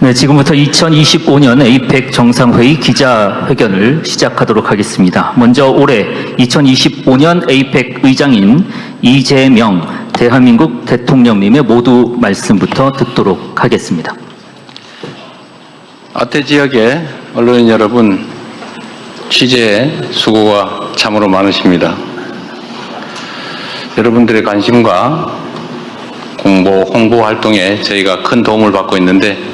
네, 지금부터 2025년 에이펙 정상회의 기자회견을 시작하도록 하겠습니다. 먼저 올해 2025년 에이펙 의장인 이재명 대한민국 대통령님의 모두 말씀부터 듣도록 하겠습니다. 아태 지역의 언론인 여러분, 취재에 수고가 참으로 많으십니다. 여러분들의 관심과 홍보 활동에 저희가 큰 도움을 받고 있는데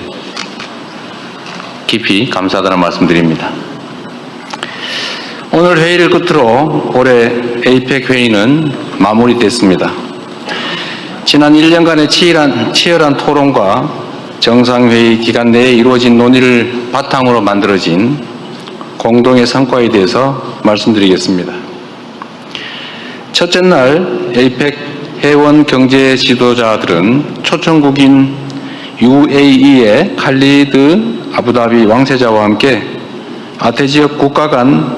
깊이 감사하다는 말씀드립니다. 오늘 회의를 끝으로 올해 에이펙 회의는 마무리됐습니다. 지난 1년간의 치열한 토론과 정상회의 기간 내에 이루어진 논의를 바탕으로 만들어진 공동의 성과에 대해서 말씀드리겠습니다. 첫째 날 에이펙 회원 경제 지도자들은 초청국인 UAE의 칼리드 아부다비 왕세자와 함께 아태 지역 국가 간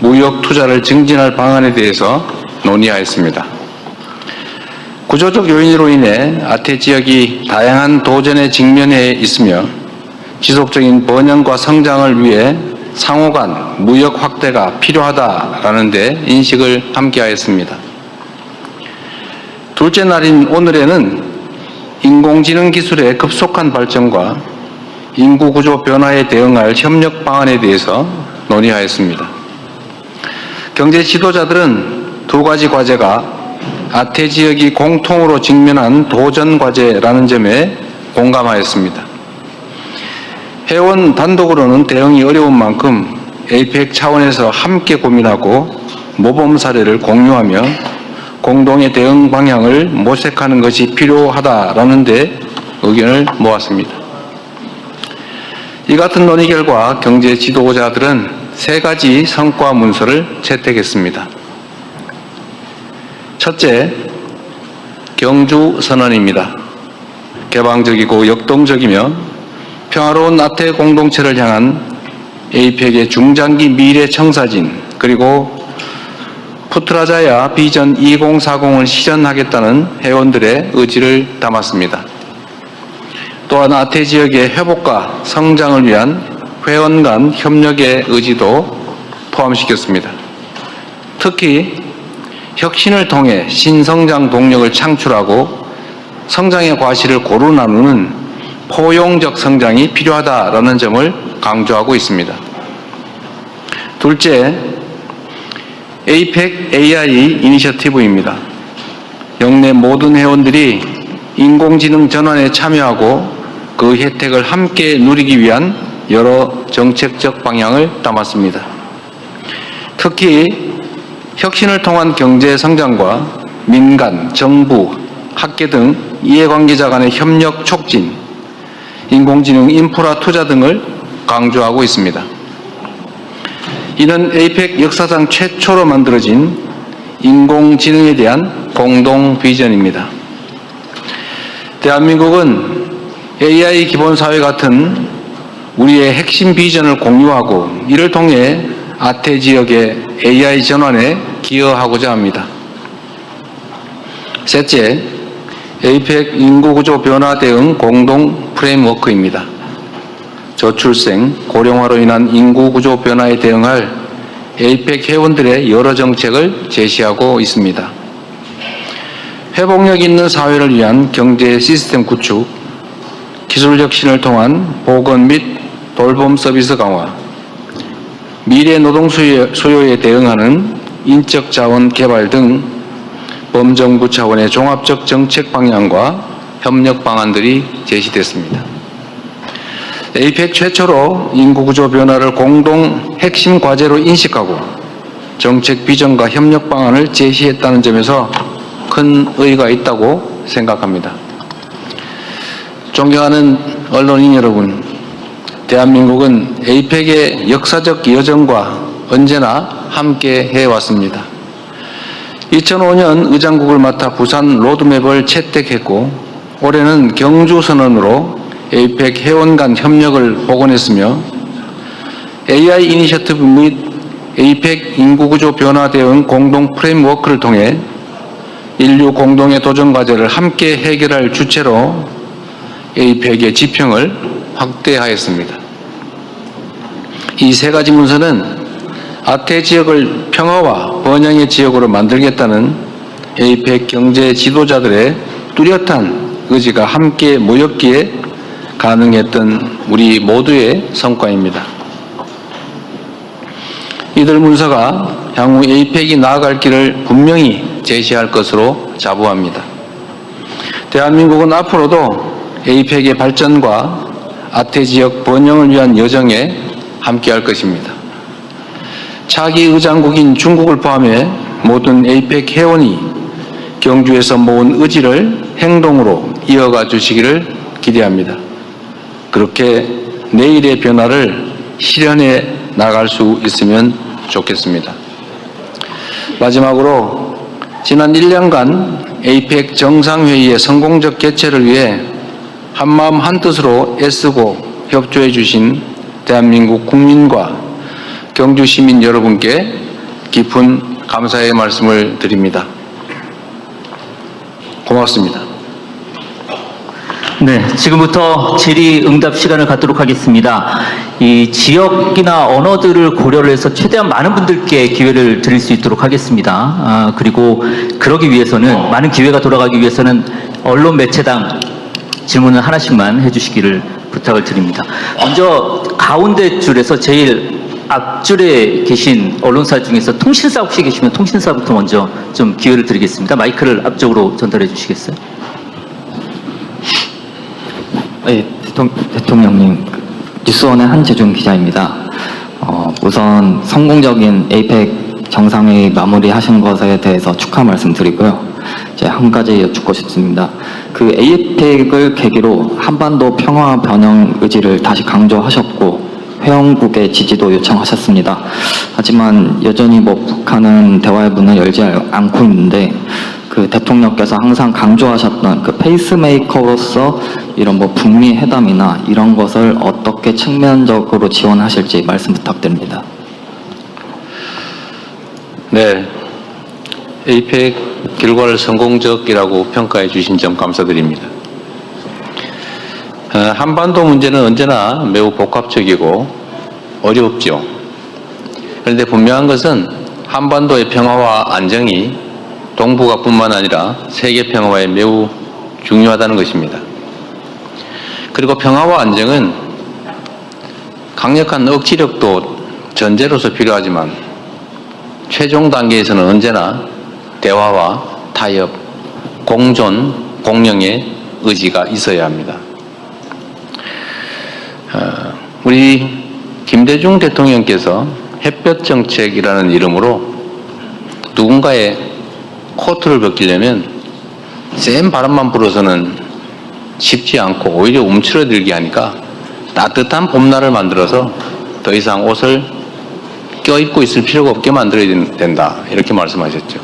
무역 투자를 증진할 방안에 대해서 논의하였습니다. 구조적 요인으로 인해 아태 지역이 다양한 도전에 직면해 있으며 지속적인 번영과 성장을 위해 상호 간 무역 확대가 필요하다라는 데 인식을 함께하였습니다. 둘째 날인 오늘에는 인공지능 기술의 급속한 발전과 인구 구조 변화에 대응할 협력 방안에 대해서 논의하였습니다. 경제 지도자들은 두 가지 과제가 아태 지역이 공통으로 직면한 도전 과제라는 점에 공감하였습니다. 회원 단독으로는 대응이 어려운 만큼 에이펙 차원에서 함께 고민하고 모범 사례를 공유하며 공동의 대응 방향을 모색하는 것이 필요하다라는 데 의견을 모았습니다. 이 같은 논의 결과 경제 지도자들은 세 가지 성과 문서를 채택했습니다. 첫째, 경주 선언입니다. 개방적이고 역동적이며 평화로운 아태 공동체를 향한 에이펙의 중장기 미래 청사진 그리고 푸트라자야 비전 2040을 실현하겠다는 회원들의 의지를 담았습니다. 또한 아태 지역의 회복과 성장을 위한 회원 간 협력의 의지도 포함시켰습니다. 특히 혁신을 통해 신성장 동력을 창출하고 성장의 과실을 고루 나누는 포용적 성장이 필요하다라는 점을 강조하고 있습니다. 둘째, 에이펙 AI 이니셔티브입니다. 영내 모든 회원들이 인공지능 전환에 참여하고 그 혜택을 함께 누리기 위한 여러 정책적 방향을 담았습니다. 특히 혁신을 통한 경제 성장과 민간, 정부, 학계 등 이해관계자 간의 협력 촉진, 인공지능 인프라 투자 등을 강조하고 있습니다. 이는 에이펙 역사상 최초로 만들어진 인공지능에 대한 공동 비전입니다. 대한민국은 AI 기본사회 같은 우리의 핵심 비전을 공유하고 이를 통해 아태 지역의 AI 전환에 기여하고자 합니다. 셋째, 에이펙 인구구조 변화 대응 공동 프레임워크입니다. 저출생, 고령화로 인한 인구구조 변화에 대응할 에이펙 회원들의 여러 정책을 제시하고 있습니다. 회복력 있는 사회를 위한 경제 시스템 구축, 기술 혁신을 통한 보건 및 돌봄 서비스 강화, 미래 노동 수요에 대응하는 인적 자원 개발 등 범정부 차원의 종합적 정책 방향과 협력 방안들이 제시됐습니다. 에이펙 최초로 인구구조 변화를 공동 핵심 과제로 인식하고 정책 비전과 협력 방안을 제시했다는 점에서 큰 의의가 있다고 생각합니다. 존경하는 언론인 여러분, 대한민국은 에이펙의 역사적 여정과 언제나 함께 해왔습니다. 2005년 의장국을 맡아 부산 로드맵을 채택했고 올해는 경주 선언으로 에이펙 회원 간 협력을 복원했으며 AI 이니셔티브 및 에이펙 인구구조 변화 대응 공동 프레임워크를 통해 인류 공동의 도전 과제를 함께 해결할 주체로 에이펙의 지평을 확대하였습니다. 이 세 가지 문서는 아태 지역을 평화와 번영의 지역으로 만들겠다는 에이펙 경제 지도자들의 뚜렷한 의지가 함께 모였기에 가능했던 우리 모두의 성과입니다. 이들 문서가 향후 에이펙이 나아갈 길을 분명히 제시할 것으로 자부합니다. 대한민국은 앞으로도 에이펙의 발전과 아태 지역 번영을 위한 여정에 함께할 것입니다. 차기 의장국인 중국을 포함해 모든 에이펙 회원이 경주에서 모은 의지를 행동으로 이어가 주시기를 기대합니다. 그렇게 내일의 변화를 실현해 나갈 수 있으면 좋겠습니다. 마지막으로 지난 1년간 에이펙 정상회의의 성공적 개최를 위해 한마음 한뜻으로 애쓰고 협조해 주신 대한민국 국민과 경주 시민 여러분께 깊은 감사의 말씀을 드립니다. 고맙습니다. 네, 지금부터 질의응답 시간을 갖도록 하겠습니다. 이 지역이나 언어들을 고려를 해서 최대한 많은 분들께 기회를 드릴 수 있도록 하겠습니다. 그리고 그러기 위해서는, 많은 기회가 돌아가기 위해서는 언론 매체당 질문을 하나씩만 해주시기를 부탁을 드립니다. 먼저 가운데 줄에서 제일 앞줄에 계신 언론사 중에서 통신사 혹시 계시면 통신사부터 먼저 좀 기회를 드리겠습니다. 마이크를 앞쪽으로 전달해 주시겠어요? 네, 대통령님, 뉴스원의 한재준 기자입니다. 우선 성공적인 에이펙 정상회의 마무리하신 것에 대해서 축하 말씀드리고요. 이제 한 가지 여쭙고 싶습니다. 그 에이펙을 계기로 한반도 평화 변형 의지를 다시 강조하셨고 회원국의 지지도 요청하셨습니다. 하지만 여전히 북한은 대화의 문을 열지 않고 있는데 그 대통령께서 항상 강조하셨던 그 페이스메이커로서 이런 북미 회담이나 이런 것을 어떻게 측면적으로 지원하실지 말씀 부탁드립니다. 네, 에이펙 결과를 성공적이라고 평가해 주신 점 감사드립니다. 한반도 문제는 언제나 매우 복합적이고 어렵죠. 그런데 분명한 것은 한반도의 평화와 안정이 동북아뿐만 아니라 세계 평화에 매우 중요하다는 것입니다. 그리고 평화와 안정은 강력한 억지력도 전제로서 필요하지만 최종 단계에서는 언제나 대화와 타협, 공존, 공영의 의지가 있어야 합니다. 우리 김대중 대통령께서 햇볕 정책이라는 이름으로 누군가의 코트를 벗기려면 센 바람만 불어서는 쉽지 않고 오히려 움츠러들게 하니까 따뜻한 봄날을 만들어서 더 이상 옷을 껴입고 있을 필요가 없게 만들어야 된다, 이렇게 말씀하셨죠.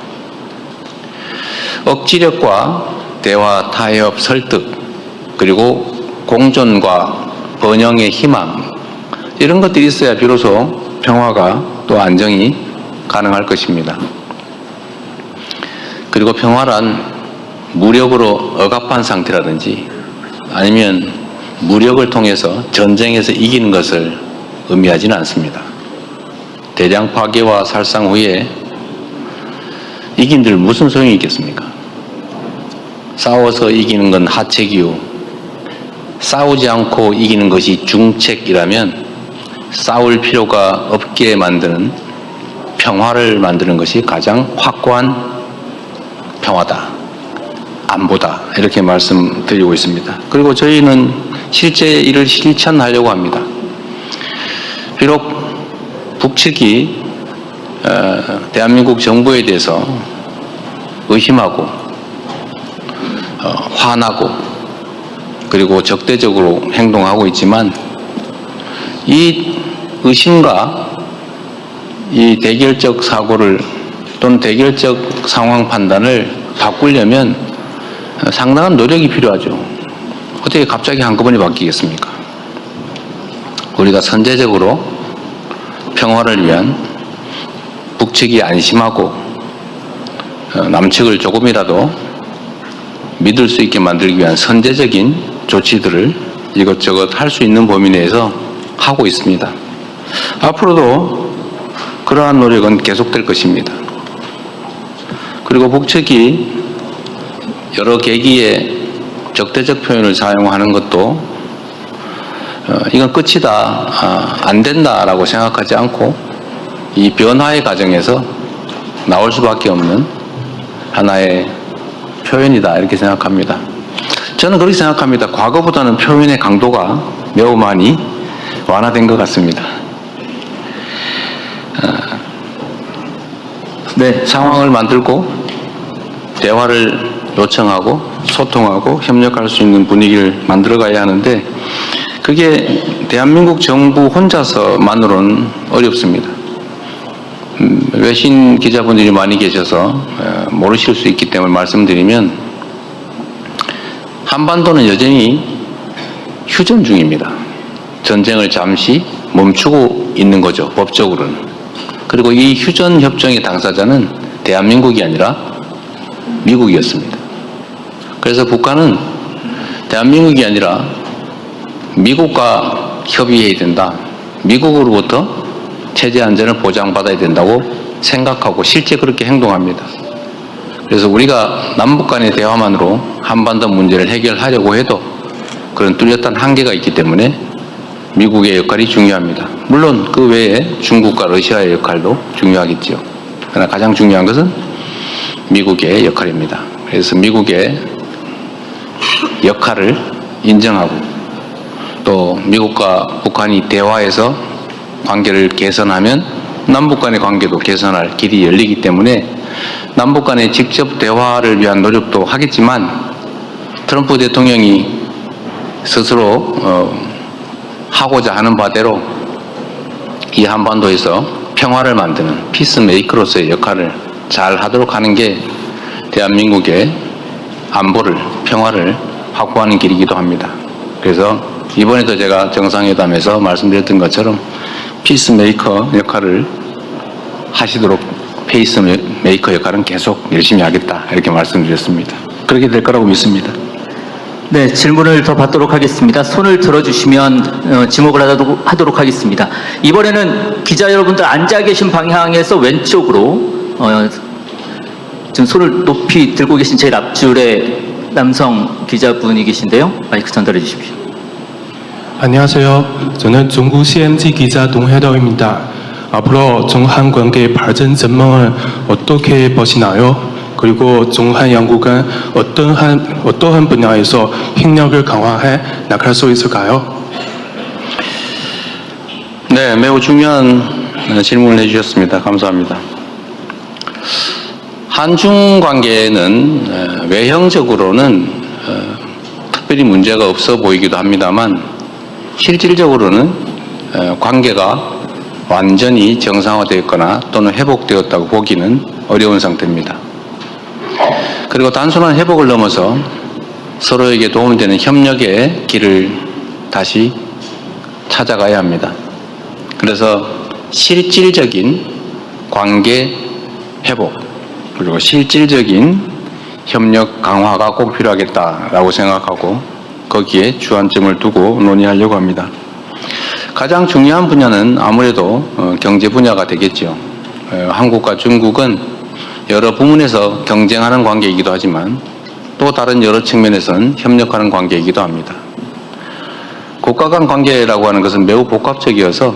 억지력과 대화, 타협, 설득, 그리고 공존과 번영의 희망, 이런 것들이 있어야 비로소 평화가 또 안정이 가능할 것입니다. 그리고 평화란 무력으로 억압한 상태라든지 아니면 무력을 통해서 전쟁에서 이기는 것을 의미하지는 않습니다. 대량 파괴와 살상 후에 이긴들 무슨 소용이 있겠습니까? 싸워서 이기는 건 하책이요, 싸우지 않고 이기는 것이 중책이라면 싸울 필요가 없게 만드는 평화를 만드는 것이 가장 확고한 평화다, 안보다, 이렇게 말씀드리고 있습니다. 그리고 저희는 실제 이를 실천하려고 합니다. 비록 북측이 대한민국 정부에 대해서 의심하고 화나고 그리고 적대적으로 행동하고 있지만 이 의심과 이 대결적 사고를 또는 대결적 상황 판단을 바꾸려면 상당한 노력이 필요하죠. 어떻게 갑자기 한꺼번에 바뀌겠습니까? 우리가 선제적으로 평화를 위한 북측이 안심하고 남측을 조금이라도 믿을 수 있게 만들기 위한 선제적인 조치들을 이것저것 할 수 있는 범위 내에서 하고 있습니다. 앞으로도 그러한 노력은 계속될 것입니다. 그리고 북측이 여러 계기에 적대적 표현을 사용하는 것도 이건 끝이다, 안 된다라고 생각하지 않고 이 변화의 과정에서 나올 수밖에 없는 하나의 표현이다 이렇게 생각합니다. 저는 그렇게 생각합니다. 과거보다는 표현의 강도가 매우 많이 완화된 것 같습니다. 네, 상황을 만들고 대화를 요청하고 소통하고 협력할 수 있는 분위기를 만들어가야 하는데 그게 대한민국 정부 혼자서만으로는 어렵습니다. 외신 기자분들이 많이 계셔서 모르실 수 있기 때문에 말씀드리면 한반도는 여전히 휴전 중입니다. 전쟁을 잠시 멈추고 있는 거죠, 법적으로는. 그리고 이 휴전 협정의 당사자는 대한민국이 아니라 미국이었습니다. 그래서 북한은 대한민국이 아니라 미국과 협의해야 된다. 미국으로부터 체제 안전을 보장받아야 된다고 생각하고 실제 그렇게 행동합니다. 그래서 우리가 남북 간의 대화만으로 한반도 문제를 해결하려고 해도 그런 뚜렷한 한계가 있기 때문에 미국의 역할이 중요합니다. 물론 그 외에 중국과 러시아의 역할도 중요하겠지요. 그러나 가장 중요한 것은 미국의 역할입니다. 그래서 미국의 역할을 인정하고 또 미국과 북한이 대화해서 관계를 개선하면 남북 간의 관계도 개선할 길이 열리기 때문에 남북 간의 직접 대화를 위한 노력도 하겠지만 트럼프 대통령이 스스로 하고자 하는 바대로 이 한반도에서 평화를 만드는 피스메이커로서의 역할을 잘 하도록 하는 게 대한민국의 안보를, 평화를 확보하는 길이기도 합니다. 그래서 이번에도 제가 정상회담에서 말씀드렸던 것처럼 피스메이커 역할을 하시도록 페이스메이커 역할은 계속 열심히 하겠다 이렇게 말씀드렸습니다. 그렇게 될 거라고 믿습니다. 네, 질문을 더 받도록 하겠습니다. 손을 들어주시면 지목을 하도록 하겠습니다. 이번에는 기자 여러분들 앉아 계신 방향에서 왼쪽으로 지금 손을 높이 들고 계신 제일 앞줄에 남성 기자분이 계신데요. 마이크 전달해 주십시오. 안녕하세요. 저는 중국 CMG 기자 동해덕입니다. 앞으로 중한 관계 발전 전망을 어떻게 보시나요? 그리고 중한 양국은 어떠한 분야에서 협력을 강화해 나갈 수 있을까요? 네, 매우 중요한 질문을 해주셨습니다. 감사합니다. 한중 관계는 외형적으로는 특별히 문제가 없어 보이기도 합니다만 실질적으로는 관계가 완전히 정상화되었거나 또는 회복되었다고 보기는 어려운 상태입니다. 그리고 단순한 회복을 넘어서 서로에게 도움이 되는 협력의 길을 다시 찾아가야 합니다. 그래서 실질적인 관계 회복 그리고 실질적인 협력 강화가 꼭 필요하겠다라고 생각하고 거기에 주안점을 두고 논의하려고 합니다. 가장 중요한 분야는 아무래도 경제 분야가 되겠죠. 한국과 중국은 여러 부문에서 경쟁하는 관계이기도 하지만 또 다른 여러 측면에서는 협력하는 관계이기도 합니다. 국가 간 관계라고 하는 것은 매우 복합적이어서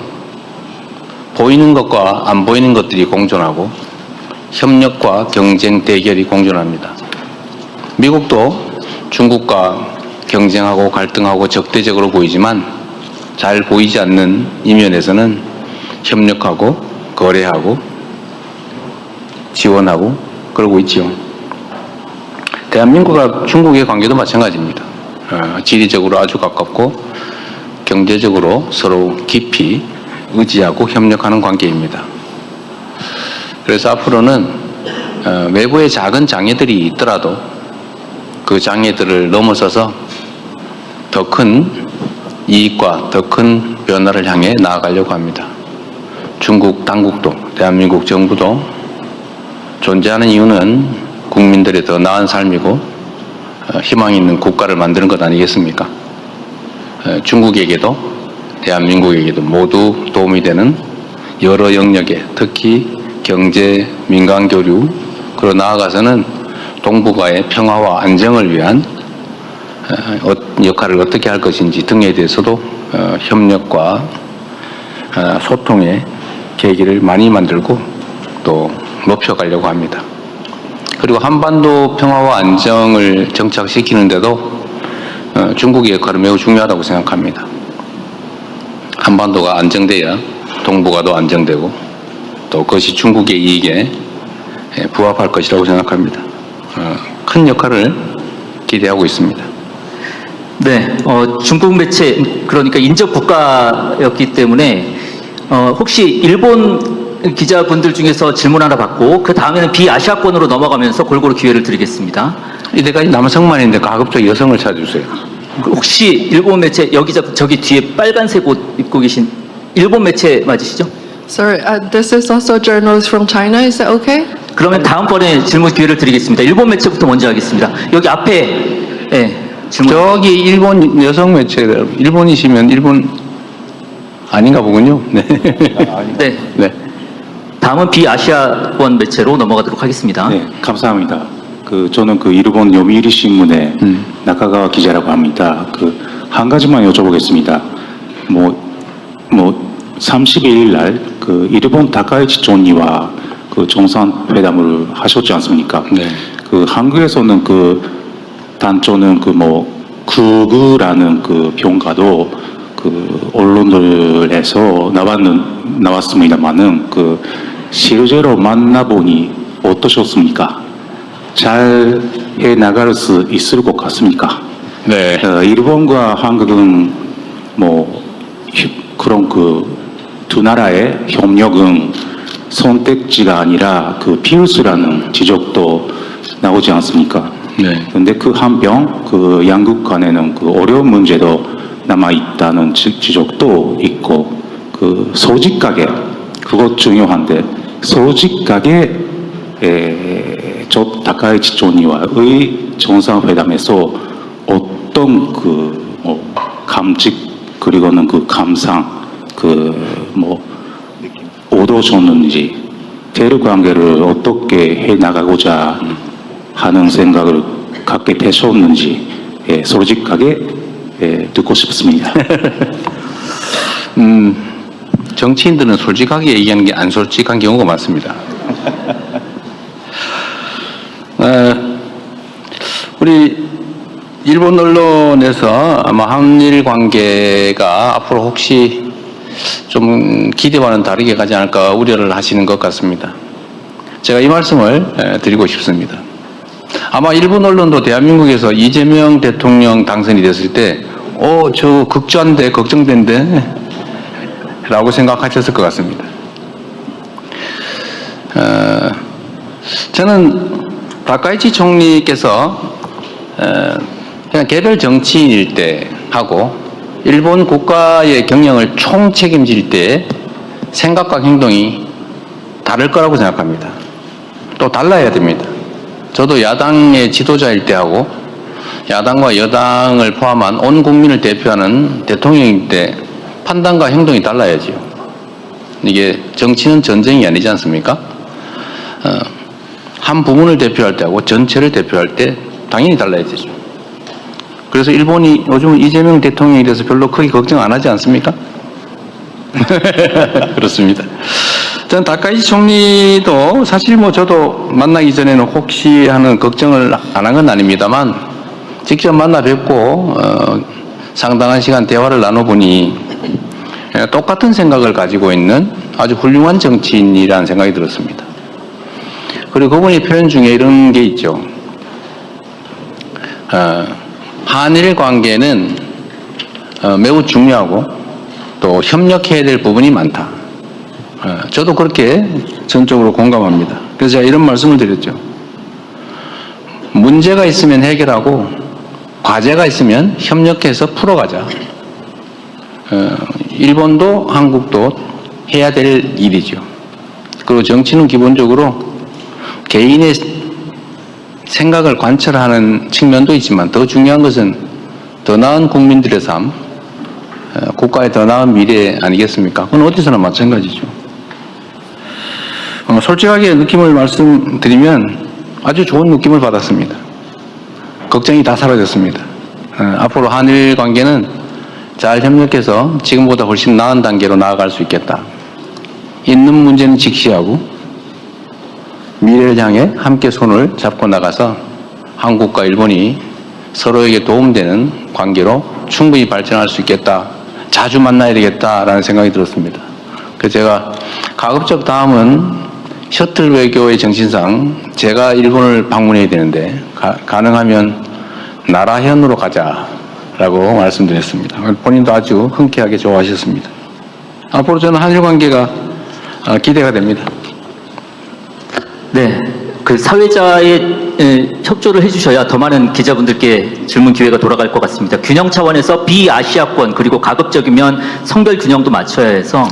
보이는 것과 안 보이는 것들이 공존하고 협력과 경쟁, 대결이 공존합니다. 미국도 중국과 경쟁하고 갈등하고 적대적으로 보이지만 잘 보이지 않는 이면에서는 협력하고 거래하고 지원하고 그러고 있지요. 대한민국과 중국의 관계도 마찬가지입니다. 지리적으로 아주 가깝고 경제적으로 서로 깊이 의지하고 협력하는 관계입니다. 그래서 앞으로는 외부의 작은 장애들이 있더라도 그 장애들을 넘어서서 더 큰 이익과 더 큰 변화를 향해 나아가려고 합니다. 중국 당국도 대한민국 정부도 존재하는 이유는 국민들의 더 나은 삶이고 희망 있는 국가를 만드는 것 아니겠습니까? 중국에게도 대한민국에게도 모두 도움이 되는 여러 영역에 특히 경제, 민간 교류, 그리고 나아가서는 동북아의 평화와 안정을 위한 역할을 어떻게 할 것인지 등에 대해서도 협력과 소통의 계기를 많이 만들고 또 높여가려고 합니다. 그리고 한반도 평화와 안정을 정착시키는데도 중국의 역할은 매우 중요하다고 생각합니다. 한반도가 안정돼야 동북아도 안정되고 또 그것이 중국의 이익에 부합할 것이라고 생각합니다. 큰 역할을 기대하고 있습니다. 네, 중국 매체, 그러니까 인접 국가였기 때문에, 혹시 일본 기자분들 중에서 질문 하나 받고, 그 다음에는 비아시아권으로 넘어가면서 골고루 기회를 드리겠습니다. 이때까지 남성만인데 가급적 여성을 찾아주세요. 혹시 일본 매체, 저기 뒤에 빨간색 옷 입고 계신 일본 매체 맞으시죠? Sorry, this is also journalists from China. Is that okay? 그러면 다음번에 질문 기회를 드리겠습니다. 일본 매체부터 먼저 하겠습니다. 여기 앞에, 질문. 저기 일본 여성 매체들, 일본이시면 일본 아닌가 보군요. 네. 네. 네. 다음은 비아시아권 매체로 넘어가도록 하겠습니다. 네, 감사합니다. 저는 일본 요미우리 신문의 나카가와 기자라고 합니다. 한 가지만 여쭤보겠습니다. 31일 날 일본 다카이치 총리와 정상회담을 하셨지 않습니까? 네. 한국에서는 단초는 극우라는 평가도 언론들에서 나왔습니다만은 실제로 만나보니 어떠셨습니까? 잘 해나갈 수 있을 것 같습니까? 네. 일본과 한국은 그런 두 나라의 협력은 선택지가 아니라 필수라는 지적도 나오지 않습니까? 네. 근데 한편 양국 간에는 어려운 문제도 남아있다는 지적도 있고 솔직하게 그것 중요한데 솔직하게 저 다카이치 총리와의 정상회담에서 어떤 감직 그리고는 감상 얻으셨는지 대립 관계를 어떻게 해 나가고자 하는 생각을 갖게 되셨는지 솔직하게 듣고 싶습니다. 정치인들은 솔직하게 얘기하는 게 안 솔직한 경우가 많습니다. 우리 일본 언론에서 아마 한일 관계가 앞으로 혹시 좀 기대와는 다르게 가지 않을까 우려를 하시는 것 같습니다. 제가 이 말씀을 드리고 싶습니다. 아마 일본 언론도 대한민국에서 이재명 대통령 당선이 됐을 때, 저 극좌인데, 걱정된데, 라고 생각하셨을 것 같습니다. 저는 다카이치 총리께서 그냥 개별 정치인일 때 하고 일본 국가의 경영을 총 책임질 때 생각과 행동이 다를 거라고 생각합니다. 또 달라야 됩니다. 저도 야당의 지도자일 때 하고 야당과 여당을 포함한 온 국민을 대표하는 대통령일 때 판단과 행동이 달라야죠. 이게 정치는 전쟁이 아니지 않습니까? 한 부문을 대표할 때하고 전체를 대표할 때 당연히 달라야 되죠. 그래서 일본이 요즘 이재명 대통령에 대해서 별로 크게 걱정 안 하지 않습니까? 그렇습니다. 저는 다카이치 총리도 사실 저도 만나기 전에는 혹시 하는 걱정을 안 한 건 아닙니다만 직접 만나 뵙고 상당한 시간 대화를 나눠보니 똑같은 생각을 가지고 있는 아주 훌륭한 정치인이라는 생각이 들었습니다. 그리고 그분의 표현 중에 이런 게 있죠. 한일 관계는 매우 중요하고 또 협력해야 될 부분이 많다. 저도 그렇게 전적으로 공감합니다. 그래서 제가 이런 말씀을 드렸죠. 문제가 있으면 해결하고 과제가 있으면 협력해서 풀어가자. 일본도 한국도 해야 될 일이죠. 그리고 정치는 기본적으로 개인의 생각을 관철하는 측면도 있지만 더 중요한 것은 더 나은 국민들의 삶, 국가의 더 나은 미래 아니겠습니까? 그건 어디서나 마찬가지죠. 솔직하게 느낌을 말씀드리면 아주 좋은 느낌을 받았습니다. 걱정이 다 사라졌습니다. 앞으로 한일 관계는 잘 협력해서 지금보다 훨씬 나은 단계로 나아갈 수 있겠다. 있는 문제는 직시하고 미래를 향해 함께 손을 잡고 나가서 한국과 일본이 서로에게 도움되는 관계로 충분히 발전할 수 있겠다. 자주 만나야 되겠다라는 생각이 들었습니다. 그래서 제가 가급적 다음은 셔틀 외교의 정신상 제가 일본을 방문해야 되는데 가능하면 나라현으로 가자라고 말씀드렸습니다. 본인도 아주 흔쾌하게 좋아하셨습니다. 앞으로 저는 한일 관계가 기대가 됩니다. 네, 그 사회자의 협조를 해주셔야 더 많은 기자분들께 질문 기회가 돌아갈 것 같습니다. 균형 차원에서 비아시아권 그리고 가급적이면 성별 균형도 맞춰야 해서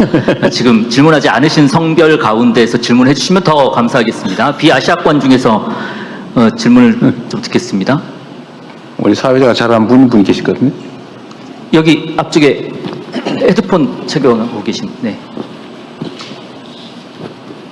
지금 질문하지 않으신 성별 가운데에서 질문해 주시면 더 감사하겠습니다. 비아시아권 중에서 질문을 좀 듣겠습니다. 우리 사회자가 잘 아는 분이 계시거든요. 여기 앞쪽에 헤드폰 착용하고 계신. 네.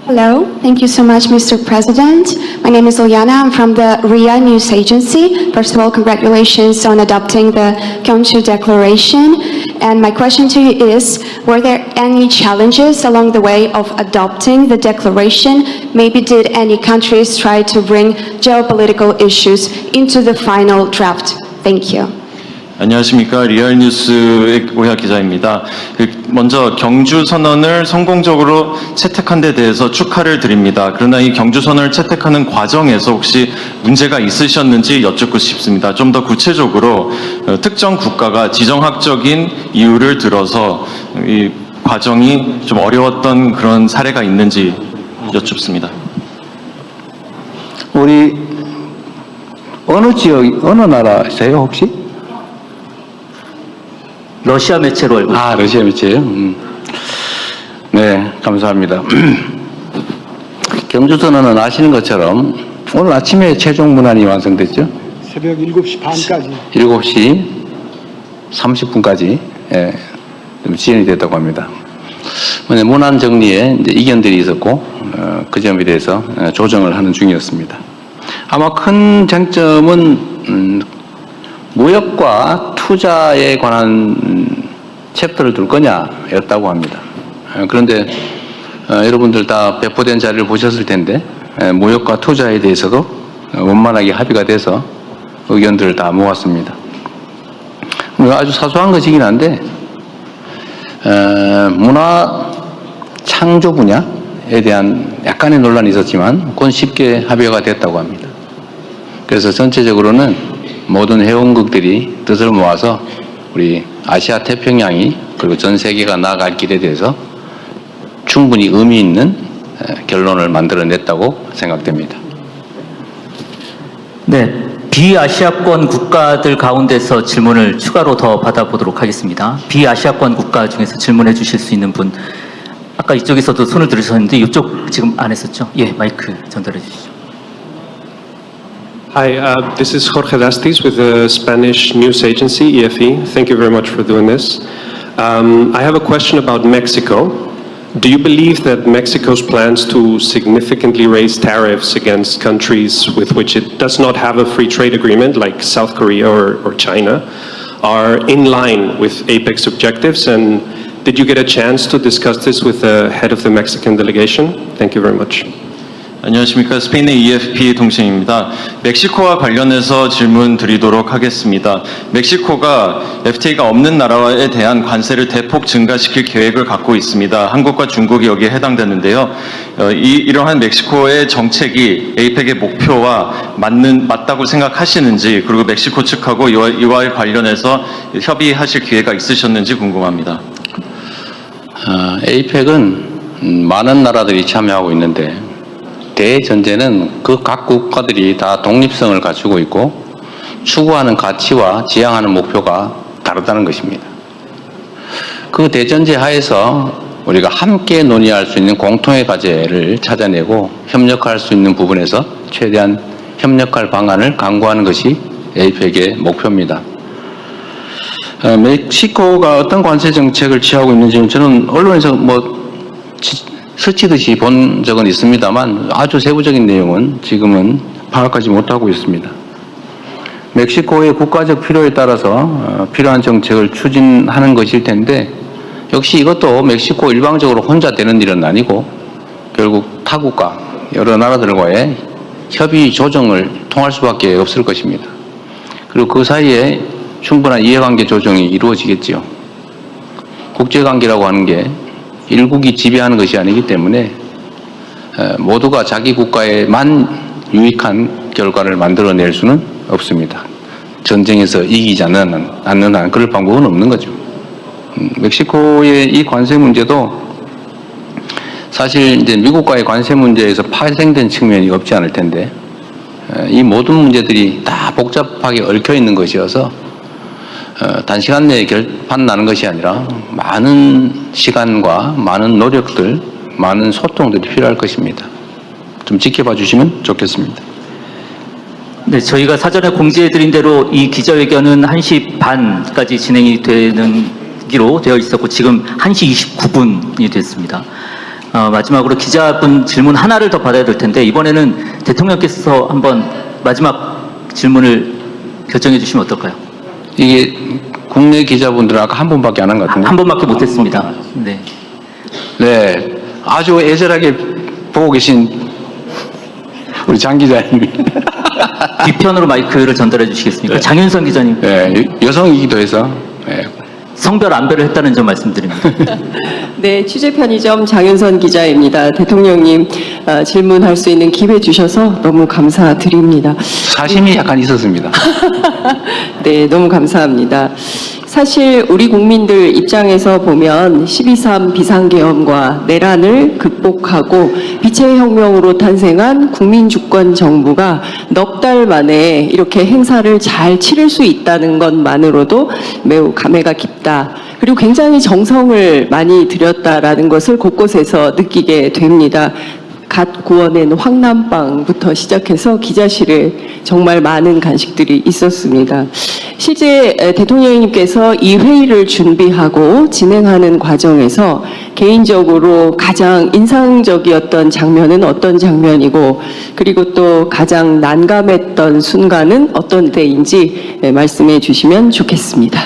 Hello, thank you so much, Mr. President. My name is Ilyana. I'm from the RIA News Agency. First of all, congratulations on adopting the Gyeongju Declaration. And my question to you is, were there any challenges along the way of adopting the declaration? Maybe did any countries try to bring geopolitical issues into the final draft? Thank you. 안녕하십니까. 리얼뉴스의 오야 기자입니다. 먼저 경주 선언을 성공적으로 채택한 데 대해서 축하를 드립니다. 그러나 이 경주 선언을 채택하는 과정에서 혹시 문제가 있으셨는지 여쭙고 싶습니다. 좀 더 구체적으로 특정 국가가 지정학적인 이유를 들어서 이 과정이 좀 어려웠던 그런 사례가 있는지 여쭙습니다. 우리 어느 지역, 어느 나라세요 혹시? 러시아 매체로 알고 있습니다. 러시아 매체요? 네, 감사합니다. 경주선언은 아시는 것처럼 오늘 아침에 최종 문안이 완성됐죠? 새벽 7시 반까지. 7시 30분까지 지연이 됐다고 합니다. 문안 정리에 이제 이견들이 있었고 그 점에 대해서 조정을 하는 중이었습니다. 아마 큰 쟁점은 무역과 투자에 관한 챕터를 둘 거냐였다고 합니다. 그런데 여러분들 다 배포된 자료를 보셨을 텐데 무역과 투자에 대해서도 원만하게 합의가 돼서 의견들을 다 모았습니다. 아주 사소한 것이긴 한데 문화 창조 분야에 대한 약간의 논란이 있었지만 그건 쉽게 합의가 됐다고 합니다. 그래서 전체적으로는 모든 회원국들이 뜻을 모아서 우리 아시아 태평양이 그리고 전 세계가 나아갈 길에 대해서 충분히 의미 있는 결론을 만들어냈다고 생각됩니다. 네, 비아시아권 국가들 가운데서 질문을 추가로 더 받아보도록 하겠습니다. 비아시아권 국가 중에서 질문해 주실 수 있는 분, 아까 이쪽에서도 손을 들으셨는데 이쪽 지금 안 했었죠? 예, 마이크 전달해 주시죠. Hi, this is Jorge Dastis with the Spanish news agency, EFE. Thank you very much for doing this. I have a question about Mexico. Do you believe that Mexico's plans to significantly raise tariffs against countries with which it does not have a free trade agreement, like South Korea or China, are in line with APEC's objectives? And did you get a chance to discuss this with the head of the Mexican delegation? Thank you very much. 안녕하십니까. 스페인의 EFP 통신입니다. 멕시코와 관련해서 질문 드리도록 하겠습니다. 멕시코가 FTA가 없는 나라에 대한 관세를 대폭 증가시킬 계획을 갖고 있습니다. 한국과 중국이 여기에 해당되는데요. 이러한 멕시코의 정책이 APEC의 목표와 맞다고 생각하시는지, 그리고 멕시코 측하고 이와 관련해서 협의하실 기회가 있으셨는지 궁금합니다. APEC은 많은 나라들이 참여하고 있는데 대전제는 그 각 국가들이 다 독립성을 갖추고 있고 추구하는 가치와 지향하는 목표가 다르다는 것입니다. 그 대전제 하에서 우리가 함께 논의할 수 있는 공통의 과제를 찾아내고 협력할 수 있는 부분에서 최대한 협력할 방안을 강구하는 것이 APEC의 목표입니다. 멕시코가 어떤 관세 정책을 취하고 있는지는 저는 언론에서 스치듯이 본 적은 있습니다만 아주 세부적인 내용은 지금은 파악하지 못하고 있습니다. 멕시코의 국가적 필요에 따라서 필요한 정책을 추진하는 것일 텐데 역시 이것도 멕시코 일방적으로 혼자 되는 일은 아니고 결국 타국과 여러 나라들과의 협의 조정을 통할 수밖에 없을 것입니다. 그리고 그 사이에 충분한 이해관계 조정이 이루어지겠지요. 국제관계라고 하는 게 일국이 지배하는 것이 아니기 때문에 모두가 자기 국가에만 유익한 결과를 만들어낼 수는 없습니다. 전쟁에서 이기지 않는 한 그럴 방법은 없는 거죠. 멕시코의 이 관세 문제도 사실 이제 미국과의 관세 문제에서 파생된 측면이 없지 않을 텐데 이 모든 문제들이 다 복잡하게 얽혀 있는 것이어서 단시간 내에 결판 나는 것이 아니라 많은 시간과 많은 노력들, 많은 소통들이 필요할 것입니다. 좀 지켜봐 주시면 좋겠습니다. 네, 저희가 사전에 공지해드린 대로 이 기자회견은 1시 반까지 진행이 되기로 되어 있었고 지금 1시 29분이 됐습니다. 마지막으로 기자분 질문 하나를 더 받아야 될 텐데 이번에는 대통령께서 한번 마지막 질문을 결정해 주시면 어떨까요? 이게 국내 기자분들은 아까 한 분밖에 안 한 것 같은데. 한 번밖에 못했습니다. 네. 네, 아주 애절하게 보고 계신 우리 장 기자님이. 뒤편으로 마이크를 전달해 주시겠습니까? 네. 장윤선 기자님. 네, 여성이기도 해서. 네. 성별 안배를 했다는 점 말씀드립니다. 네, 취재 편의점 장윤선 기자입니다. 대통령님 질문할 수 있는 기회 주셔서 너무 감사드립니다. 사심이 약간 있었습니다. 네, 너무 감사합니다. 사실 우리 국민들 입장에서 보면 12.3 비상계엄과 내란을 극복하고 빛의 혁명으로 탄생한 국민주권 정부가 넉 달 만에 이렇게 행사를 잘 치를 수 있다는 것만으로도 매우 감회가 깊다. 그리고 굉장히 정성을 많이 들였다라는 것을 곳곳에서 느끼게 됩니다. 갓 구워낸 황남빵부터 시작해서 기자실에 정말 많은 간식들이 있었습니다. 실제 대통령님께서 이 회의를 준비하고 진행하는 과정에서 개인적으로 가장 인상적이었던 장면은 어떤 장면이고 그리고 또 가장 난감했던 순간은 어떤 때인지 말씀해 주시면 좋겠습니다.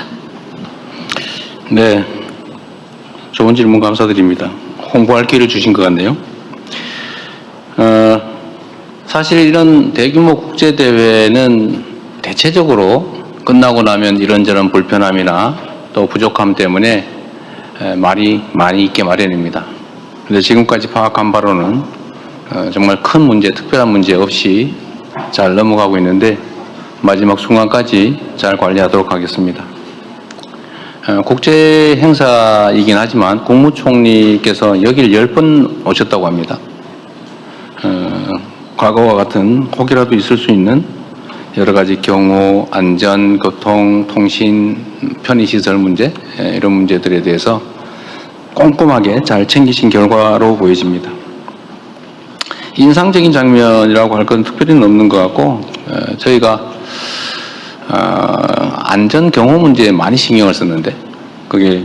네, 좋은 질문 감사드립니다. 홍보할 기회를 주신 것 같네요. 사실 이런 대규모 국제대회는 대체적으로 끝나고 나면 이런저런 불편함이나 또 부족함 때문에 말이 많이 있게 마련입니다. 그런데 지금까지 파악한 바로는 정말 큰 문제, 특별한 문제 없이 잘 넘어가고 있는데 마지막 순간까지 잘 관리하도록 하겠습니다. 국제 행사이긴 하지만 국무총리께서 여기를 10번 오셨다고 합니다. 과거와 같은 혹이라도 있을 수 있는 여러 가지 경호, 안전, 교통, 통신, 편의시설 문제 이런 문제들에 대해서 꼼꼼하게 잘 챙기신 결과로 보여집니다. 인상적인 장면이라고 할 건 특별히는 없는 것 같고 저희가 안전 경호 문제에 많이 신경을 썼는데 그게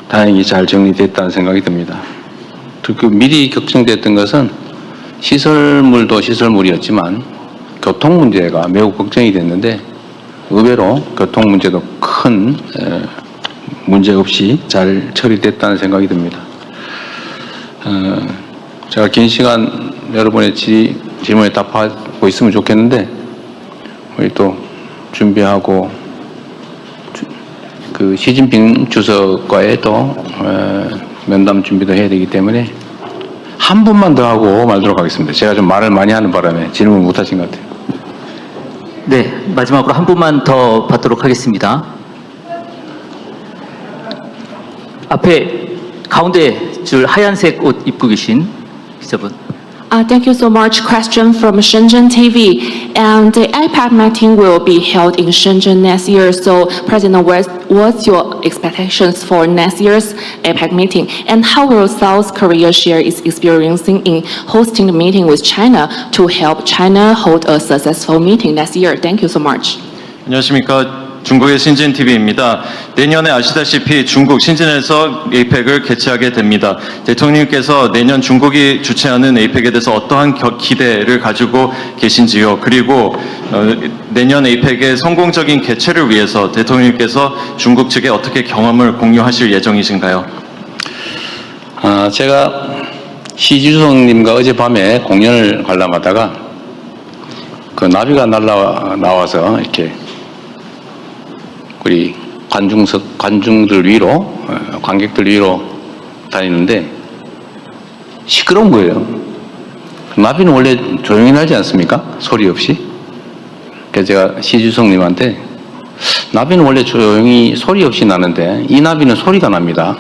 다행히 잘 정리됐다는 생각이 듭니다. 특히 미리 걱정됐던 것은 시설물도 시설물이었지만 교통 문제가 매우 걱정이 됐는데 의외로 교통 문제도 큰 문제 없이 잘 처리됐다는 생각이 듭니다. 제가 긴 시간 여러분의 질문에 답하고 있으면 좋겠는데 우리 또 준비하고 그 시진핑 주석과의 또 면담 준비도 해야 되기 때문에 한 분만 더 하고 말도록 하겠습니다. 제가 좀 말을 많이 하는 바람에 질문 못 하신 것 같아요. 네, 마지막으로 한 분만 더 받도록 하겠습니다. 앞에 가운데 줄 하얀색 옷 입고 계신 기자분. Thank you so much. Question from Shenzhen TV. And the APEC meeting will be held in Shenzhen next year. So, President, what's your expectations for next year's APEC meeting? And how will South Korea share its experiencing in hosting the meeting with China to help China hold a successful meeting next year? Thank you so much. 안녕하십니까. 중국의 신진 TV입니다. 내년에 아시다시피 중국 신진에서 에이펙을 개최하게 됩니다. 대통령님께서 내년 중국이 주최하는 에이펙에 대해서 어떠한 기대를 가지고 계신지요? 그리고 내년 에이펙의 성공적인 개최를 위해서 대통령님께서 중국 측에 어떻게 경험을 공유하실 예정이신가요? 제가 시주석님과 어젯밤에 공연을 관람하다가 그 나비가 나와서 이렇게 우리 관중들 위로, 관객들 위로 다니는데 시끄러운 거예요. 나비는 원래 조용히 날지 않습니까? 소리 없이. 그래서 제가 시주석님한테 나비는 원래 조용히 소리 없이 나는데 이 나비는 소리가 납니다.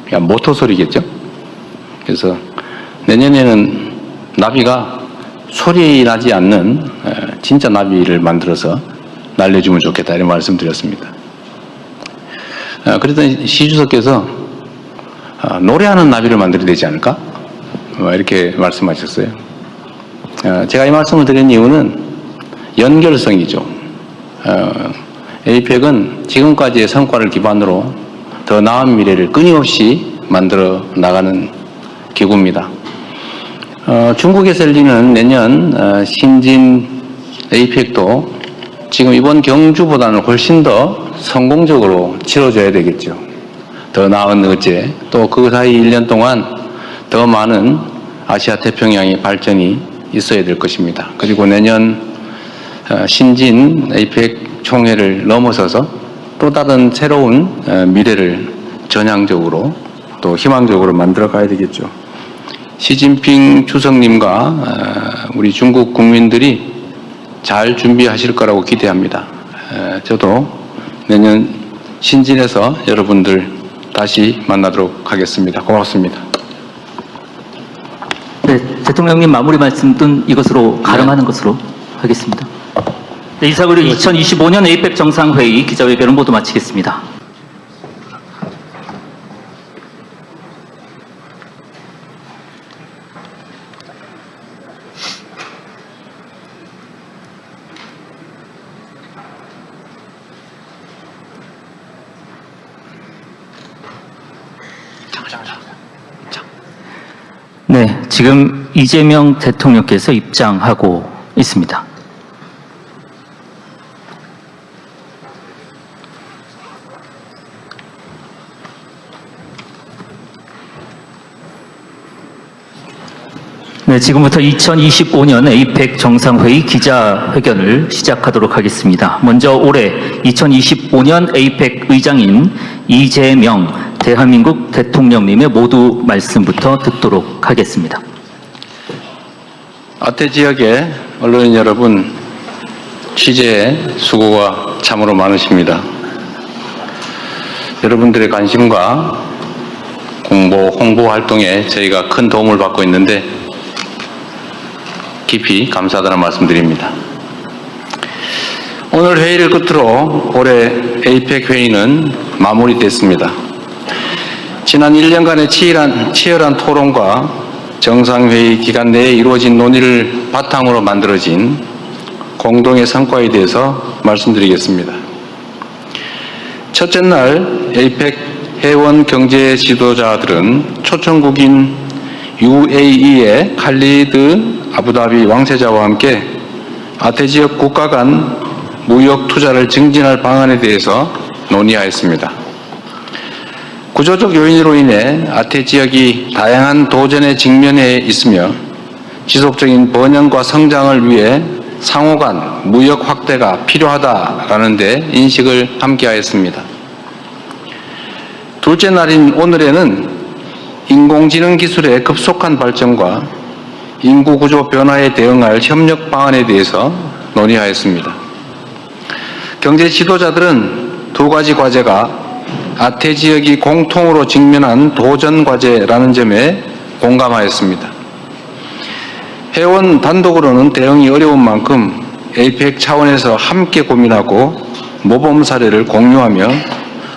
그러니까 모터 소리겠죠? 그래서 내년에는 나비가 소리 나지 않는 진짜 나비를 만들어서 날려주면 좋겠다 이런 말씀드렸습니다. 그랬더니 시주석께서 노래하는 나비를 만들어야 되지 않을까? 이렇게 말씀하셨어요. 제가 이 말씀을 드린 이유는 연결성이죠. 에이펙은 지금까지의 성과를 기반으로 더 나은 미래를 끊임없이 만들어 나가는 기구입니다. 중국에서 열리는 내년 신진 에이펙도 지금 이번 경주보다는 훨씬 더 성공적으로 치러져야 되겠죠. 더 나은 의제, 또 그 사이 1년 동안 더 많은 아시아 태평양의 발전이 있어야 될 것입니다. 그리고 내년 신진 에이펙 총회를 넘어서서 또 다른 새로운 미래를 전향적으로 또 희망적으로 만들어 가야 되겠죠. 시진핑 주석님과 우리 중국 국민들이 잘 준비하실 거라고 기대합니다. 저도 내년 신진에서 여러분들 다시 만나도록 하겠습니다. 고맙습니다. 네, 대통령님 마무리 말씀은 이것으로 가름하는 것으로 하겠습니다. 네, 이상으로 2025년 에이펙 정상회의 기자회견을 모두 마치겠습니다. 네, 지금 이재명 대통령께서 입장하고 있습니다. 네, 지금부터 2025년 에이펙 정상회의 기자회견을 시작하도록 하겠습니다. 먼저 올해 2025년 에이펙 의장인 이재명 대한민국 대통령님의 모두 말씀부터 듣도록 하겠습니다. 아태 지역의 언론인 여러분, 취재에 수고가 참으로 많으십니다. 여러분들의 관심과 홍보 활동에 저희가 큰 도움을 받고 있는데 깊이 감사하다는 말씀드립니다. 오늘 회의를 끝으로 올해 에이펙 회의는 마무리됐습니다. 지난 1년간의 치열한 토론과 정상회의 기간 내에 이루어진 논의를 바탕으로 만들어진 공동의 성과에 대해서 말씀드리겠습니다. 첫째 날 에이펙 회원 경제 지도자들은 초청국인 UAE의 칼리드 아부다비 왕세자와 함께 아태 지역 국가 간 무역 투자를 증진할 방안에 대해서 논의하였습니다. 구조적 요인으로 인해 아태 지역이 다양한 도전에 직면해 있으며 지속적인 번영과 성장을 위해 상호 간 무역 확대가 필요하다라는 데 인식을 함께하였습니다. 둘째 날인 오늘에는 인공지능 기술의 급속한 발전과 인구 구조 변화에 대응할 협력 방안에 대해서 논의하였습니다. 경제 지도자들은 두 가지 과제가 아태 지역이 공통으로 직면한 도전 과제라는 점에 공감하였습니다. 회원 단독으로는 대응이 어려운 만큼 에이펙 차원에서 함께 고민하고 모범 사례를 공유하며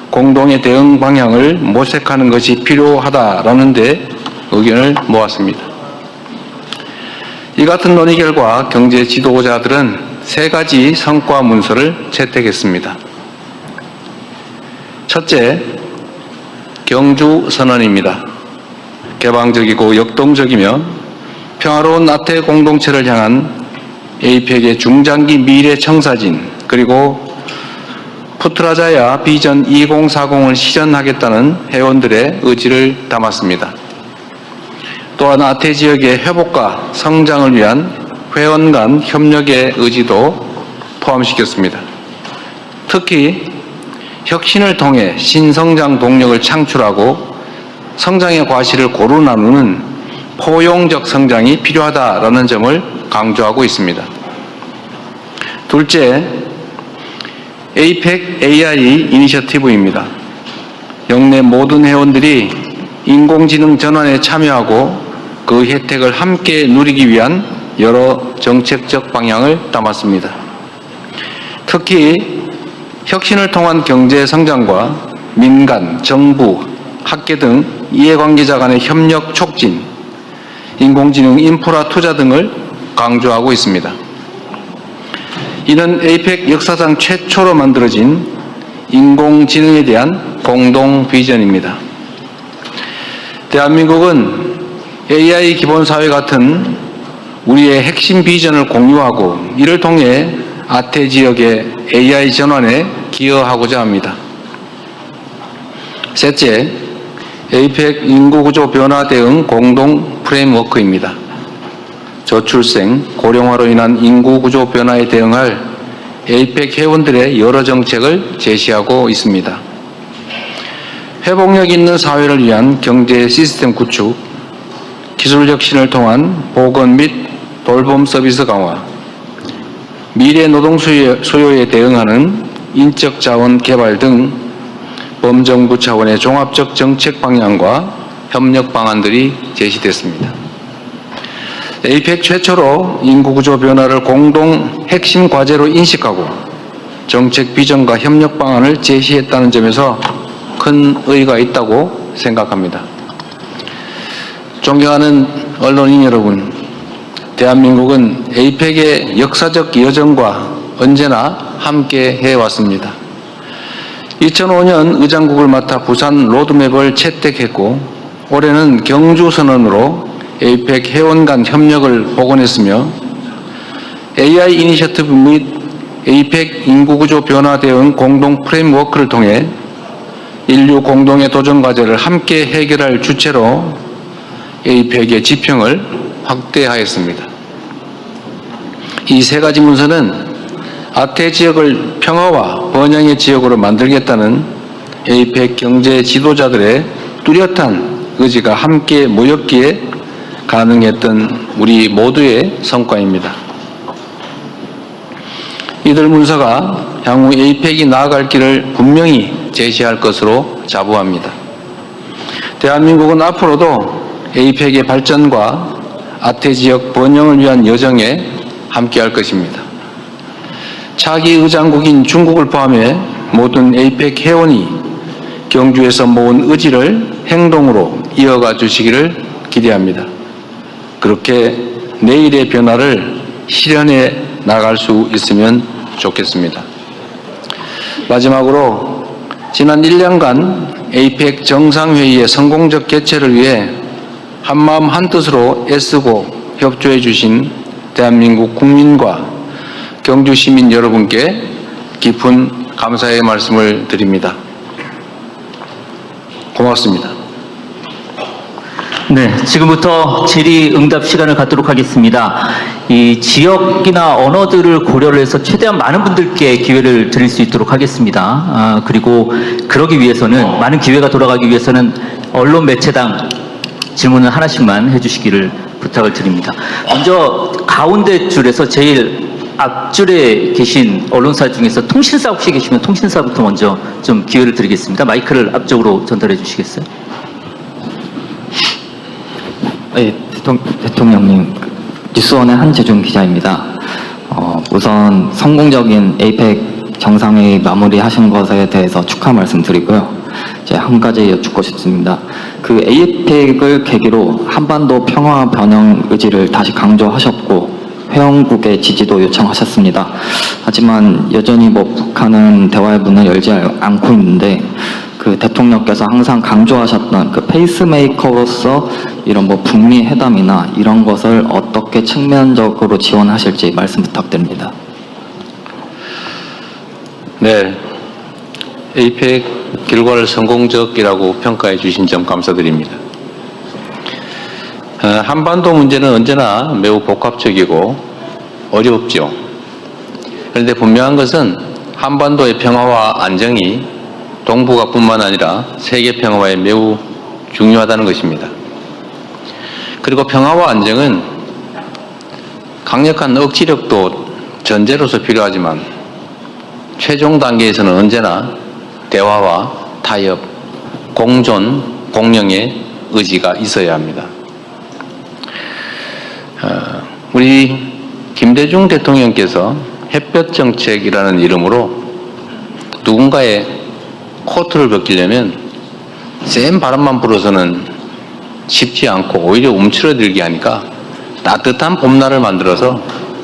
공동의 대응 방향을 모색하는 것이 필요하다라는 데 의견을 모았습니다. 이 같은 논의 결과 경제 지도자들은 세 가지 성과 문서를 채택했습니다. 첫째, 경주 선언입니다. 개방적이고 역동적이며 평화로운 아태 공동체를 향한 에이펙의 중장기 미래 청사진 그리고 푸트라자야 비전 2040을 실현하겠다는 회원들의 의지를 담았습니다. 또한 아태 지역의 회복과 성장을 위한 회원 간 협력의 의지도 포함시켰습니다. 특히 혁신을 통해 신성장 동력을 창출하고 성장의 과실을 고루 나누는 포용적 성장이 필요하다라는 점을 강조하고 있습니다. 둘째, 에이펙 AI 이니셔티브입니다. 영내 모든 회원들이 인공지능 전환에 참여하고 그 혜택을 함께 누리기 위한 여러 정책적 방향을 담았습니다. 특히 혁신을 통한 경제 성장과 민간, 정부, 학계 등 이해관계자 간의 협력 촉진, 인공지능 인프라 투자 등을 강조하고 있습니다. 이는 에이펙 역사상 최초로 만들어진 인공지능에 대한 공동 비전입니다. 대한민국은 AI 기본사회 같은 우리의 핵심 비전을 공유하고 이를 통해 아태 지역의 AI 전환에 기여하고자 합니다. 셋째, 에이펙 인구구조 변화 대응 공동 프레임워크입니다. 저출생, 고령화로 인한 인구구조 변화에 대응할 에이펙 회원들의 여러 정책을 제시하고 있습니다. 회복력 있는 사회를 위한 경제 시스템 구축, 기술 혁신을 통한 보건 및 돌봄 서비스 강화, 미래 노동 수요에 대응하는 인적 자원 개발 등 범정부 차원의 종합적 정책 방향과 협력 방안들이 제시됐습니다. 에이펙 최초로 인구구조 변화를 공동 핵심 과제로 인식하고 정책 비전과 협력 방안을 제시했다는 점에서 큰 의의가 있다고 생각합니다. 존경하는 언론인 여러분, 대한민국은 에이펙의 역사적 여정과 언제나 함께 해왔습니다. 2005년 의장국을 맡아 부산 로드맵을 채택했고 올해는 경주 선언으로 에이펙 회원 간 협력을 복원했으며 AI 이니셔티브 및 에이펙 인구구조 변화 대응 공동 프레임워크를 통해 인류 공동의 도전 과제를 함께 해결할 주체로 에이펙의 지평을 확대하였습니다. 이 세 가지 문서는 아태 지역을 평화와 번영의 지역으로 만들겠다는 에이펙 경제 지도자들의 뚜렷한 의지가 함께 모였기에 가능했던 우리 모두의 성과입니다. 이들 문서가 향후 에이펙이 나아갈 길을 분명히 제시할 것으로 자부합니다. 대한민국은 앞으로도 에이펙의 발전과 아태 지역 번영을 위한 여정에 함께할 것입니다. 차기 의장국인 중국을 포함해 모든 에이펙 회원이 경주에서 모은 의지를 행동으로 이어가 주시기를 기대합니다. 그렇게 내일의 변화를 실현해 나갈 수 있으면 좋겠습니다. 마지막으로 지난 1년간 에이펙 정상회의의 성공적 개최를 위해 한마음 한뜻으로 애쓰고 협조해 주신 대한민국 국민과 경주 시민 여러분께 깊은 감사의 말씀을 드립니다. 고맙습니다. 네, 지금부터 질의응답 시간을 갖도록 하겠습니다. 이 지역이나 언어들을 고려를 해서 최대한 많은 분들께 기회를 드릴 수 있도록 하겠습니다. 그리고 그러기 위해서는 많은 기회가 돌아가기 위해서는 언론 매체당 질문을 하나씩만 해주시기를 부탁을 드립니다. 먼저 가운데 줄에서 제일 앞줄에 계신 언론사 중에서 통신사 혹시 계시면 통신사부터 먼저 좀 기회를 드리겠습니다. 마이크를 앞쪽으로 전달해 주시겠어요? 네, 대통령님, 뉴스원의 한재준 기자입니다. 우선 성공적인 에이펙 정상회의 마무리하신 것에 대해서 축하 말씀드리고요. 이제 한 가지 여쭙고 싶습니다. 그 에이펙을 계기로 한반도 평화 변형 의지를 다시 강조하셨고 회원국의 지지도 요청하셨습니다. 하지만 여전히 북한은 대화의 문을 열지 않고 있는데 그 대통령께서 항상 강조하셨던 그 페이스메이커로서 이런 뭐 북미 회담이나 이런 것을 어떻게 측면적으로 지원하실지 말씀 부탁드립니다. 네, 에이펙 결과를 성공적이라고 평가해 주신 점 감사드립니다. 한반도 문제는 언제나 매우 복합적이고 어렵죠. 그런데 분명한 것은 한반도의 평화와 안정이 동북아뿐만 아니라 세계 평화에 매우 중요하다는 것입니다. 그리고 평화와 안정은 강력한 억지력도 전제로서 필요하지만 최종 단계에서는 언제나 대화와 타협, 공존, 공영의 의지가 있어야 합니다. 우리 김대중 대통령께서 햇볕 정책이라는 이름으로 누군가의 코트를 벗기려면 센 바람만 불어서는 쉽지 않고 오히려 움츠러들게 하니까 따뜻한 봄날을 만들어서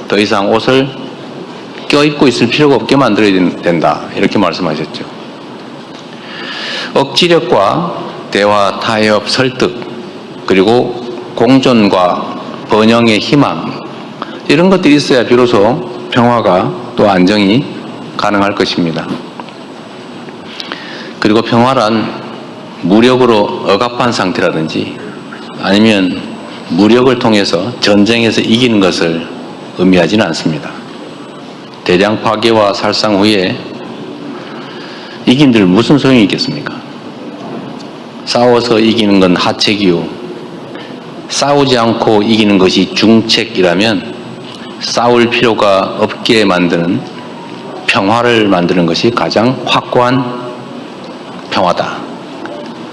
더 이상 옷을 껴입고 있을 필요가 없게 만들어야 된다, 이렇게 말씀하셨죠. 억지력과 대화, 타협, 설득, 그리고 공존과 번영의 희망, 이런 것들이 있어야 비로소 평화가 또 안정이 가능할 것입니다. 그리고 평화란 무력으로 억압한 상태라든지 아니면 무력을 통해서 전쟁에서 이기는 것을 의미하지는 않습니다. 대량 파괴와 살상 후에 이긴들 무슨 소용이 있겠습니까? 싸워서 이기는 건 하책이요, 싸우지 않고 이기는 것이 중책이라면 싸울 필요가 없게 만드는 평화를 만드는 것이 가장 확고한 평화다,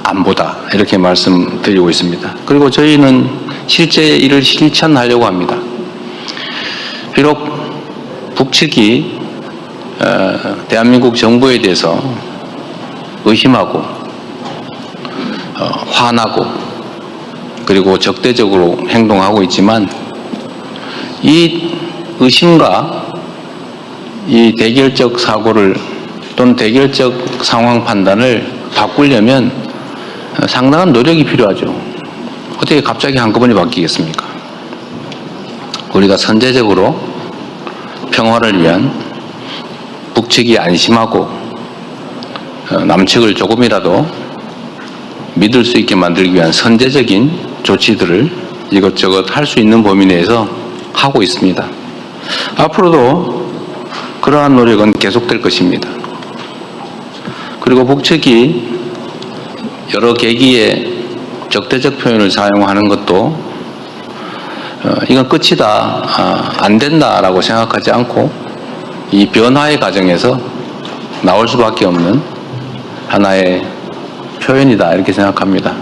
안보다, 이렇게 말씀드리고 있습니다. 그리고 저희는 실제 이를 실천하려고 합니다. 비록 북측이 대한민국 정부에 대해서 의심하고 화나고 그리고 적대적으로 행동하고 있지만 이 의심과 이 대결적 사고를 또는 대결적 상황 판단을 바꾸려면 상당한 노력이 필요하죠. 어떻게 갑자기 한꺼번에 바뀌겠습니까? 우리가 선제적으로 평화를 위한 북측이 안심하고 남측을 조금이라도 믿을 수 있게 만들기 위한 선제적인 조치들을 이것저것 할 수 있는 범위 내에서 하고 있습니다. 앞으로도 그러한 노력은 계속될 것입니다. 그리고 북측이 여러 계기에 적대적 표현을 사용하는 것도 이건 끝이다, 안 된다라고 생각하지 않고 이 변화의 과정에서 나올 수밖에 없는 하나의 표현이다, 이렇게 생각합니다.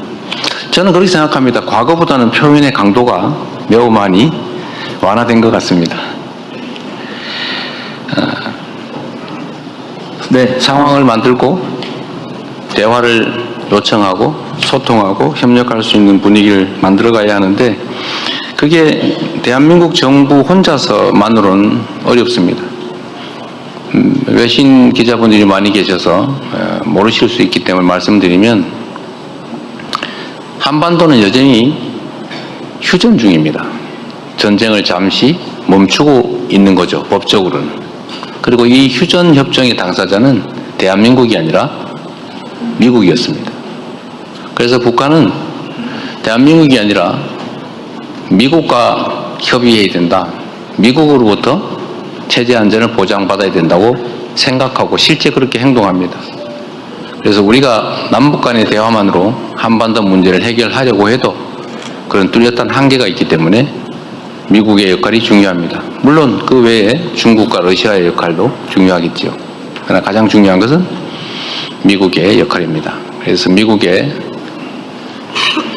저는 그렇게 생각합니다. 과거보다는 표현의 강도가 매우 많이 완화된 것 같습니다. 네, 상황을 만들고 대화를 요청하고 소통하고 협력할 수 있는 분위기를 만들어가야 하는데 그게 대한민국 정부 혼자서만으로는 어렵습니다. 외신 기자분들이 많이 계셔서 모르실 수 있기 때문에 말씀드리면 한반도는 여전히 휴전 중입니다. 전쟁을 잠시 멈추고 있는 거죠, 법적으로는. 그리고 이 휴전 협정의 당사자는 대한민국이 아니라 미국이었습니다. 그래서 북한은 대한민국이 아니라 미국과 협의해야 된다, 미국으로부터 체제 안전을 보장받아야 된다고 생각하고 실제 그렇게 행동합니다. 그래서 우리가 남북 간의 대화만으로 한반도 문제를 해결하려고 해도 그런 뚜렷한 한계가 있기 때문에 미국의 역할이 중요합니다. 물론 그 외에 중국과 러시아의 역할도 중요하겠죠. 그러나 가장 중요한 것은 미국의 역할입니다. 그래서 미국의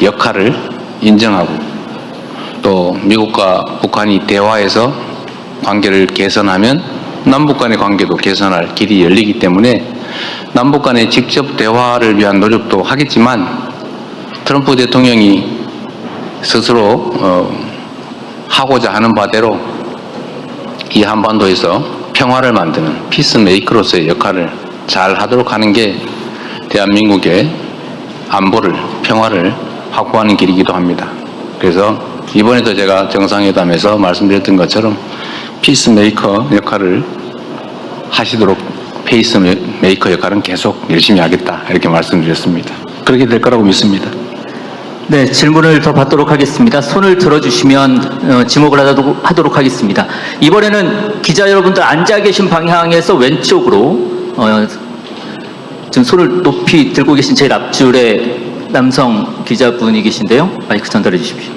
역할을 인정하고 또 미국과 북한이 대화해서 관계를 개선하면 남북 간의 관계도 개선할 길이 열리기 때문에 남북 간의 직접 대화를 위한 노력도 하겠지만 트럼프 대통령이 스스로 하고자 하는 바대로 이 한반도에서 평화를 만드는 피스메이커로서의 역할을 잘 하도록 하는 게 대한민국의 안보를, 평화를 확보하는 길이기도 합니다. 그래서 이번에도 제가 정상회담에서 말씀드렸던 것처럼 피스메이커 역할을 하시도록 페이스메이커 역할은 계속 열심히 하겠다 이렇게 말씀드렸습니다. 그렇게 될 거라고 믿습니다. 네, 질문을 더 받도록 하겠습니다. 손을 들어주시면 지목을 하도록 하겠습니다. 이번에는 기자 여러분들 앉아 계신 방향에서 왼쪽으로 지금 손을 높이 들고 계신 제일 앞줄에 남성 기자분이 계신데요. 마이크 전달해 주십시오.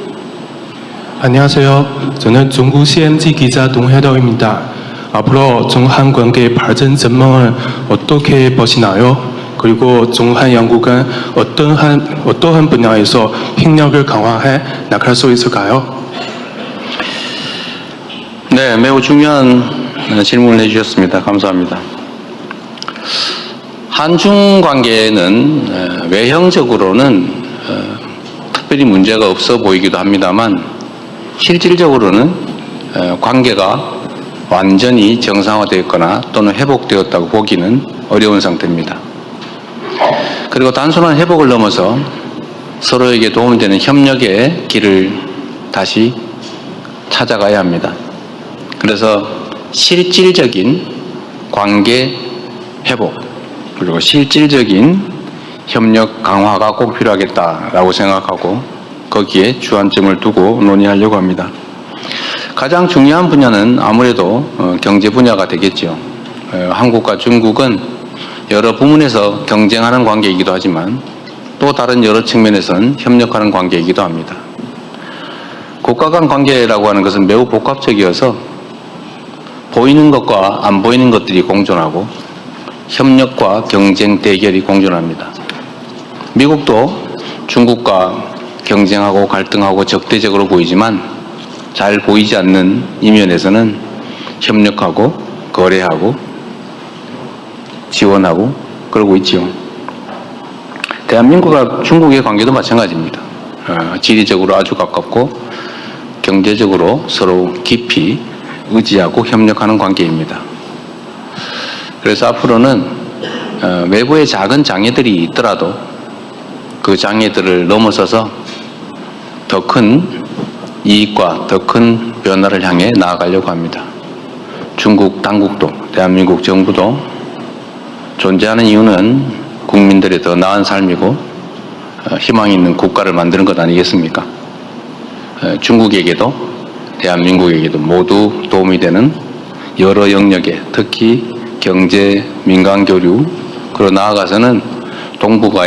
안녕하세요. 저는 중국 CNG 기자 동해덕입니다. 앞으로 중한 관계 발전 전망을 어떻게 보시나요? 그리고 중한 양국은 어떠한 분야에서 협력을 강화해 나갈 수 있을까요? 네, 매우 중요한 질문을 해주셨습니다. 감사합니다. 한중 관계는 외형적으로는 특별히 문제가 없어 보이기도 합니다만 실질적으로는 관계가 완전히 정상화되었거나 또는 회복되었다고 보기는 어려운 상태입니다. 그리고 단순한 회복을 넘어서 서로에게 도움이 되는 협력의 길을 다시 찾아가야 합니다. 그래서 실질적인 관계 회복 그리고 실질적인 협력 강화가 꼭 필요하겠다라고 생각하고 거기에 주안점을 두고 논의하려고 합니다. 가장 중요한 분야는 아무래도 경제 분야가 되겠죠. 한국과 중국은 여러 부문에서 경쟁하는 관계이기도 하지만 또 다른 여러 측면에서는 협력하는 관계이기도 합니다. 국가 간 관계라고 하는 것은 매우 복합적이어서 보이는 것과 안 보이는 것들이 공존하고 협력과 경쟁, 대결이 공존합니다. 미국도 중국과 경쟁하고 갈등하고 적대적으로 보이지만 잘 보이지 않는 이면에서는 협력하고 거래하고 지원하고 그러고 있지요. 대한민국과 중국의 관계도 마찬가지입니다. 지리적으로 아주 가깝고 경제적으로 서로 깊이 의지하고 협력하는 관계입니다. 그래서 앞으로는 외부의 작은 장애들이 있더라도 그 장애들을 넘어서서 더 큰 이익과 더 큰 변화를 향해 나아가려고 합니다. 중국 당국도 대한민국 정부도 존재하는 이유는 국민들의 더 나은 삶이고 희망 있는 국가를 만드는 것 아니겠습니까? 중국에게도 대한민국에게도 모두 도움이 되는 여러 영역에 특히 경제, 민간 교류, 그리고 나아가서는 동북아